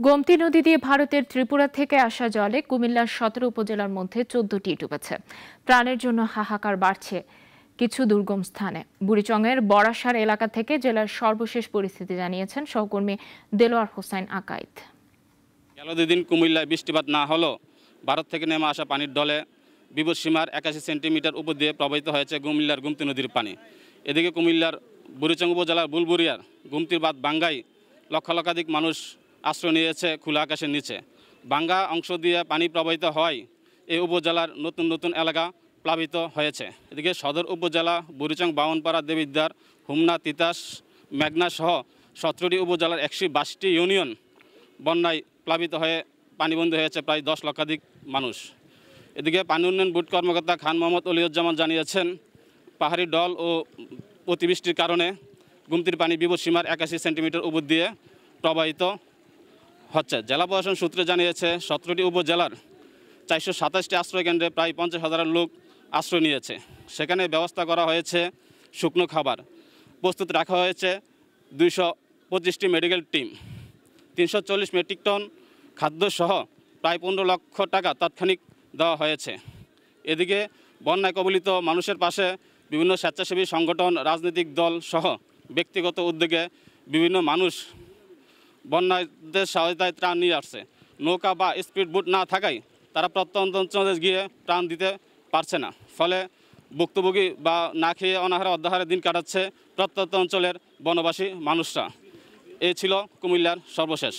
গোমতী নদী দিয়ে ভারতের ত্রিপুরা থেকে আসা জলে কুমিল্লার ১৭ উপজেলার মধ্যে ১৪টি ডুবেছে। প্রাণের জন্য হাহাকার বাড়ছে কিছু দুর্গম স্থানে। বুড়িচংয়ের বড়াসার এলাকা থেকে জেলার সর্বশেষ পরিস্থিতি জানিয়েছেন সহকর্মী দেলোয়ার হোসাইন আকাইদ। গেল দুদিন কুমিল্লায় বৃষ্টিপাত না হলেও ভারত থেকে নেমে আসা পানির ঢলে বিপদসীমার ৮১ সেন্টিমিটার উপর দিয়ে প্রবাহিত হয়েছে কুমিল্লার গোমতী নদীর পানি। এদিকে কুমিল্লার বুড়িচং উপজেলার বুলবুরিয়ার গোমতীর বাঁধ বাঙ্গাই লক্ষাধিক মানুষ আশ্রয় নিয়েছে খোলা আকাশের নিচে। বাঙ্গা অংশ দিয়ে পানি প্রবাহিত হয় এই উপজেলার নতুন নতুন এলাকা প্লাবিত হয়েছে। এদিকে সদর উপজেলা বুড়িচং বাউনপাড়া দেবিদ্বার হুমনা তিতাস মেঘনা সহ ১৭টি উপজেলার ১২২টি ইউনিয়ন বন্যায় প্লাবিত হয়ে পানিবন্দী হয়েছে প্রায় ১০ লক্ষাধিক মানুষ। এদিকে পানি উন্নয়ন বোর্ড কর্মকর্তা খান মোহাম্মদ অলিউজ্জামান জানিয়েছেন, পাহাড়ি ঢল ও অতিবৃষ্টির কারণে গোমতীর পানি বিপদসীমার ৮১ সেন্টিমিটার উপর দিয়ে প্রবাহিত হচ্ছে। জেলা প্রশাসন সূত্রে জানিয়েছে ১৭টি উপজেলার ৪২৭টি আশ্রয়কেন্দ্রে প্রায় ৫০,০০০ লোক আশ্রয় নিয়েছে। সেখানে ব্যবস্থা করা হয়েছে শুকনো খাবার, প্রস্তুত রাখা হয়েছে ২২৫টি মেডিকেল টিম, ৩৪০ মেট্রিক টন খাদ্যসহ প্রায় ১৫ লক্ষ টাকা তাৎক্ষণিক দেওয়া হয়েছে। এদিকে বন্যায় কবলিত মানুষের পাশে বিভিন্ন স্বেচ্ছাসেবী সংগঠন, রাজনৈতিক দল সহ ব্যক্তিগত উদ্যোগে বিভিন্ন মানুষ বন্যাদের সহায়তায় ত্রাণ নিয়ে আসছে। নৌকা বা স্পিড বোট না থাকায় তারা প্রত্যন্ত অঞ্চলে গিয়ে ত্রাণ দিতে পারছে না। ফলে ভুক্তভোগী বা না খেয়ে অনাহারে অর্ধাহারে দিন কাটাচ্ছে প্রত্যন্ত অঞ্চলের বনবাসী মানুষরা। এই ছিল কুমিল্লার সর্বশেষ।